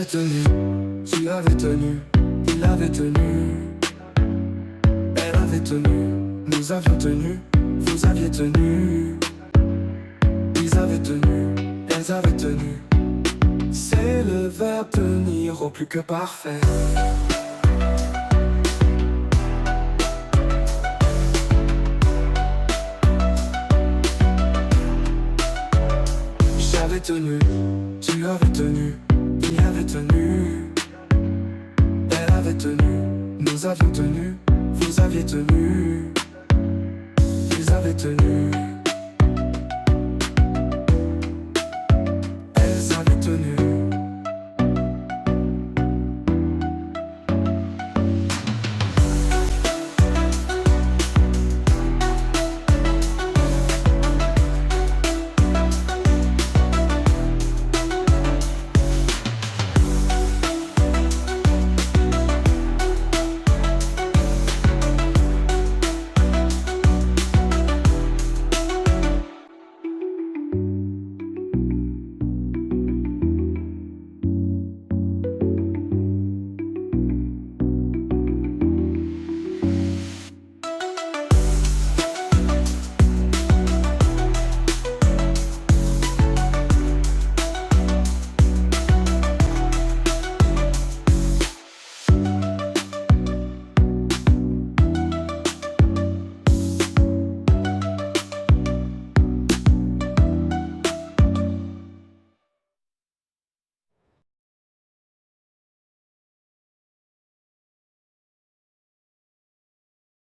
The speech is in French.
avait tenu, tu avais tenu, il avait tenu, elle avait tenu, nous avions tenu, vous aviez tenu, ils avaient tenu, elles avaient tenu. C'est le verbe tenir au plus que parfait. J'avais tenu, tu avais tenu, il avait tenu, elle avait tenu, nous avions tenu, vous aviez tenu, ils avaient tenu.